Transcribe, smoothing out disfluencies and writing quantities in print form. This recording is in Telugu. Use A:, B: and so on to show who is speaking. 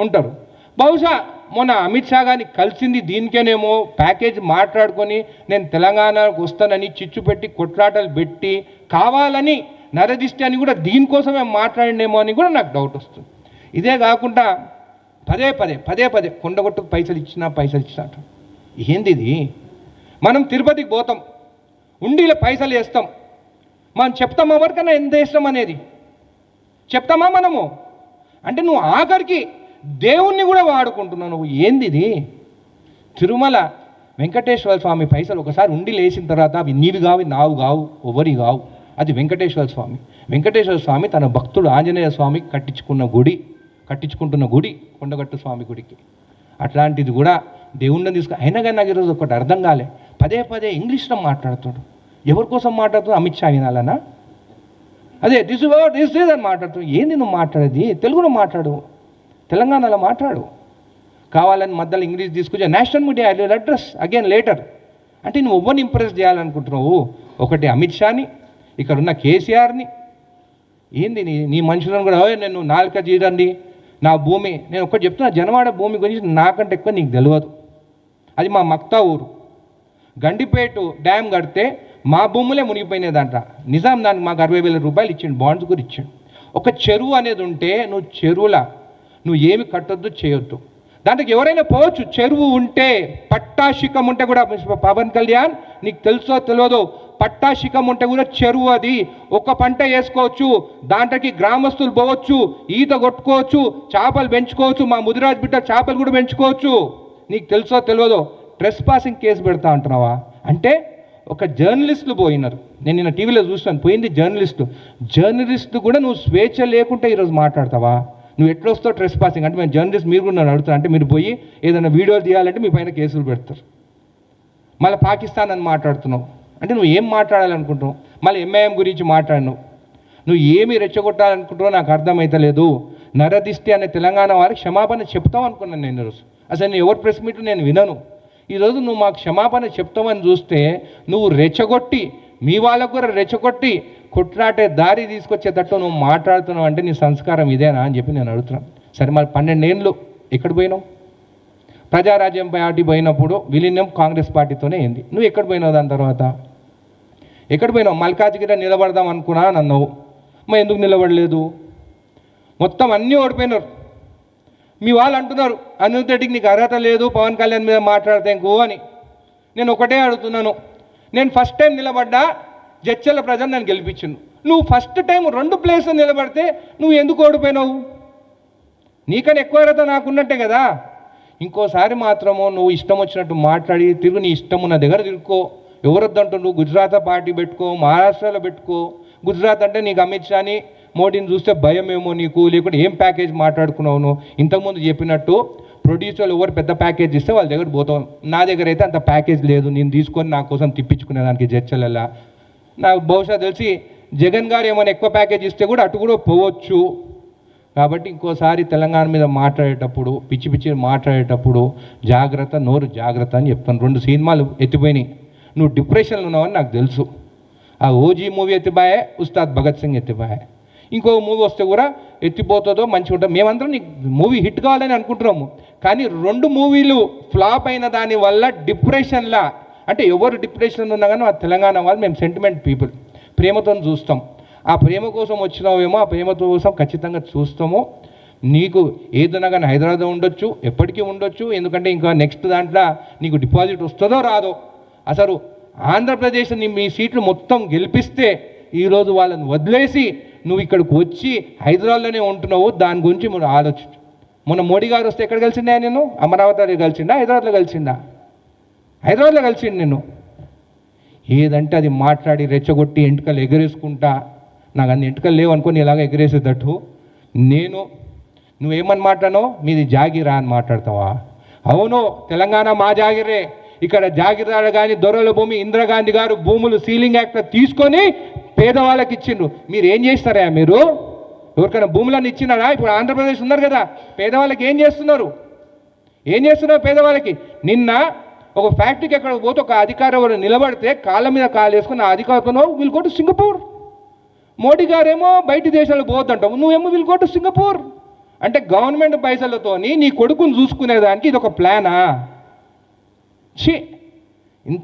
A: ఉంటారు. బహుశా మొన్న అమిత్ షా గారిని కలిసింది దీనికేనేమో, ప్యాకేజ్ మాట్లాడుకొని నేను తెలంగాణకు వస్తానని చిచ్చు పెట్టి కొట్లాటలు పెట్టి కావాలని నరదిష్టి అని కూడా దీనికోసమే మాట్లాడినేమో అని కూడా నాకు డౌట్ వస్తుంది. ఇదే కాకుండా పదే పదే కొండగొట్టుకు పైసలు ఇచ్చినా ఏంది ఇది? మనం తిరుపతికి పోతాం, ఉండిలో పైసలు వేస్తాం, మనం చెప్తాం ఎవరికైనా ఎంత వేస్తాం అనేది చెప్తామా మనము? అంటే నువ్వు ఆఖరికి దేవుణ్ణి కూడా వాడుకుంటున్నావు నువ్వు. ఏంది ఇది? తిరుమల వెంకటేశ్వర స్వామి పైసలు ఒకసారి ఉండి లేచిన తర్వాత అవి నీవి కావు, నావు కావు, ఎవరి కావు. అది వెంకటేశ్వర స్వామి. వెంకటేశ్వర స్వామి తన భక్తుడు ఆంజనేయ స్వామికి కట్టించుకుంటున్న గుడి కొండగట్టు స్వామి గుడికి. అట్లాంటిది కూడా దేవుణ్ణి తీసుకు అయినా కానీ నాకు ఈరోజు ఒకటి అర్థం కాలే. పదే ఇంగ్లీష్లో మాట్లాడుతాడు. ఎవరి కోసం మాట్లాడుతాడు? అమిత్ షా వినాలనా? అదే దిస్ అని మాట్లాడుతాడు. ఏంది నువ్వు మాట్లాడేది? తెలుగులో మాట్లాడు, తెలంగాణలో మాట్లాడు. కావాలని మధ్యలో ఇంగ్లీష్ తీసుకొచ్చా national media I will address again later. అంటే నువ్వు ఎవరిని ఇంప్రెస్ చేయాలనుకుంటున్నావు? ఒకటి అమిత్ షాని, ఇక్కడ ఉన్న కేసీఆర్ని. ఏంది నీ మనుషులను కూడా నేను నాలుక జీరండి నా భూమి. నేను ఒక్కటి చెప్తున్నా, జనవాడ భూమి గురించి నాకంటే ఎక్కువ నీకు తెలియదు. అది మా మక్తా ఊరు. గండిపేట డ్యామ్ కడితే మా భూములే మునిగిపోయినదంట. నిజాం దానికి మాకు 60,000 రూపాయలు ఇచ్చిండు, బాండ్స్ కూడా ఇచ్చాడు. ఒక చెరువు అనేది ఉంటే నువ్వు చెరువులా నువ్వు ఏమి కట్టొద్దు, చేయొద్దు. దాంట్లోకి ఎవరైనా పోవచ్చు. చెరువు ఉంటే పట్టాశిఖం ఉంటే కూడా, పవన్ కళ్యాణ్ నీకు తెలుసో తెలియదో, పట్టాశిఖం ఉంటే కూడా చెరువు అది ఒక పంట వేసుకోవచ్చు. దాంట్లోకి గ్రామస్తులు పోవచ్చు, ఈత కొట్టుకోవచ్చు, చేపలు పెంచుకోవచ్చు. మా ముదిరాజ్ బిడ్డ చేపలు కూడా పెంచుకోవచ్చు. నీకు తెలుసో తెలియదో ట్రెస్ పాసింగ్ కేసు పెడతా అంటున్నావా? అంటే ఒక జర్నలిస్టులు పోయినారు. నేను నిన్న టీవీలో చూస్తాను, పోయింది జర్నలిస్టు కూడా నువ్వు స్వేచ్ఛ లేకుంటే ఈరోజు మాట్లాడతావా? నువ్వు ఎట్లా వస్తావు ట్రెస్ పాసింగ్ అంటే? మేము జర్నలిస్ట్ మీరు కూడా నన్ను అడుగుతారు. అంటే మీరు పోయి ఏదైనా వీడియోలు తీయాలంటే మీ పైన కేసులు పెడతారు. మళ్ళీ పాకిస్తాన్ అని మాట్లాడుతున్నావు. అంటే నువ్వు ఏం మాట్లాడాలనుకుంటున్నావు? మళ్ళీ ఎంఐఎం గురించి మాట్లాడినావు. నువ్వు ఏమి రెచ్చగొట్టాలనుకుంటున్నావు నాకు అర్థమవుతలేదు. నరదిష్టి అనే తెలంగాణ వారికి క్షమాపణ చెప్తావు అనుకున్నాను నేను ఈరోజు. అసలు నేను ఎవరి ప్రెస్ మీట్ నేను వినను. ఈరోజు నువ్వు మాకు క్షమాపణ చెప్తావని చూస్తే నువ్వు రెచ్చగొట్టి, మీ వాళ్ళకు కూడా రెచ్చగొట్టి కొట్లాటే దారి తీసుకొచ్చేటట్టు నువ్వు మాట్లాడుతున్నావు. అంటే నీ సంస్కారం ఇదేనా అని చెప్పి నేను అడుగుతున్నాను. సరే, మరి 12 ఏళ్ళు ఎక్కడ పోయినావు? ప్రజారాజ్యం పార్టీ పోయినప్పుడు విలీనం కాంగ్రెస్ పార్టీతోనే అయింది. నువ్వు ఎక్కడ పోయినావు? దాని తర్వాత ఎక్కడ పోయినావు? మల్కాజ్గిరి నిలబడదాం అనుకున్నా అన్నావు. మరి ఎందుకు నిలబడలేదు? మొత్తం అన్నీ ఓడిపోయినారు. మీ వాళ్ళు అంటున్నారు అనిరుద్ధ్ రెడ్డికి నీకు అర్హత లేదు పవన్ కళ్యాణ్ మీద మాట్లాడితే ఇంకో అని. నేను ఒకటే అడుగుతున్నాను, నేను ఫస్ట్ టైం నిలబడ్డా, జడ్చర్ల ప్రజలు నన్ను గెలిపించిండు. నువ్వు ఫస్ట్ టైం 2 ప్లేస్లో నిలబడితే నువ్వు ఎందుకు ఓడిపోయినావు? నీకన్నా ఎక్కువ అర్హత నాకున్నట్టే కదా. ఇంకోసారి మాత్రము నువ్వు ఇష్టం వచ్చినట్టు మాట్లాడి తిరుగు, నీ ఇష్టం ఉన్న దగ్గర తిరుక్కో. ఎవరొద్దంటూ నువ్వు గుజరాత్ పార్టీ పెట్టుకో, మహారాష్ట్రలో పెట్టుకో. గుజరాత్ అంటే నీకు అమిత్ షాని మోడీని చూస్తే భయమేమో నీకు, లేకుంటే ఏం ప్యాకేజ్ మాట్లాడుకున్నావు నువ్వు? ఇంతకుముందు చెప్పినట్టు ప్రొడ్యూసర్లు ఎవరు పెద్ద ప్యాకేజ్ ఇస్తే వాళ్ళ దగ్గర పోతాం. నా దగ్గర అయితే అంత ప్యాకేజ్ లేదు, నేను తీసుకొని నా కోసం తిప్పించుకునేదానికి జడ్చర్లలో. నాకు బహుశా తెలిసి జగన్ గారు ఏమైనా ఎక్కువ ప్యాకేజ్ ఇస్తే కూడా అటు కూడా పోవచ్చు. కాబట్టి ఇంకోసారి తెలంగాణ మీద మాట్లాడేటప్పుడు, పిచ్చి మాట్లాడేటప్పుడు జాగ్రత్త, నోరు జాగ్రత్త అని చెప్తాను. 2 సినిమాలు ఎత్తిపోయినాయి. నువ్వు డిప్రెషన్లో ఉన్నావని నాకు తెలుసు. ఆ ఓజీ మూవీ ఎత్తిపోయా, ఉస్తాద్ భగత్ సింగ్ ఎత్తిపోయా. ఇంకో మూవీ వస్తే కూడా ఎత్తిపోతుందో మంచిగా ఉంటుంది. మేమందరం నీకు మూవీ హిట్ కావాలని అనుకుంటున్నాము. కానీ 2 మూవీలు ఫ్లాప్ అయిన దాని వల్ల డిప్రెషన్లా, అంటే ఎవరు డిప్రెషన్ ఉన్నా కానీ ఆ తెలంగాణ వాళ్ళు మేము సెంటిమెంట్ పీపుల్, ప్రేమతో చూస్తాం. ఆ ప్రేమ కోసం వచ్చినావేమో, ఆ ప్రేమ కోసం ఖచ్చితంగా చూస్తాము. నీకు ఏదైనా కానీ హైదరాబాద్ ఉండొచ్చు, ఎప్పటికీ ఉండొచ్చు. ఎందుకంటే ఇంకా నెక్స్ట్ దాంట్లో నీకు డిపాజిట్ వస్తుందో రాదో. అసలు ఆంధ్రప్రదేశ్ మీ సీట్లు మొత్తం గెలిపిస్తే ఈరోజు వాళ్ళని వదిలేసి నువ్వు ఇక్కడికి వచ్చి హైదరాబాద్లోనే ఉంటున్నావు. దాని గురించి మనం ఆలోచించు. మొన్న మోడీ గారు వస్తే ఎక్కడ కలిసిండా? నేను అమరావతిలో కలిసిండా, హైదరాబాద్లో కలిసిండా? హైదరాబాద్లో కలిసిండు. నేను ఏదంటే అది మాట్లాడి రెచ్చగొట్టి ఎంటుకలు ఎగరేసుకుంటా, నాకు అన్ని ఎంటుకలు లేవు అనుకో ఇలాగ ఎగరేసేటట్టు. నువ్వేమని మాట్లాడనో మీది జాగిరా అని మాట్లాడతావా? అవును, తెలంగాణ మా జాగిరే. ఇక్కడ జాగిరాలు కానీ దొరల భూమి ఇందిరాగాంధీ గారు భూములు సీలింగ్ యాక్ట్ తీసుకొని పేదవాళ్ళకి ఇచ్చిండ్రు. మీరు ఏం చేస్తారా? మీరు ఎవరికైనా భూములను ఇచ్చినారా? ఇప్పుడు ఆంధ్రప్రదేశ్ ఉన్నారు కదా, పేదవాళ్ళకి ఏం చేస్తున్నారు పేదవాళ్ళకి? నిన్న ఒక ఫ్యాక్టరీకి ఎక్కడ పోతే ఒక అధికారం నిలబడితే కాళ్ళ మీద కాలు వేసుకుని ఆ అధికారంతో will go to Singapore. Modi గారేమో బయట దేశాలకు పోవద్దంటావు, నువ్వేమో విల్ గో టు సింగపూర్. అంటే గవర్నమెంట్ పైసలతోని నీ కొడుకుని చూసుకునేదానికి ఇది ఒక ప్లానా? ఇంత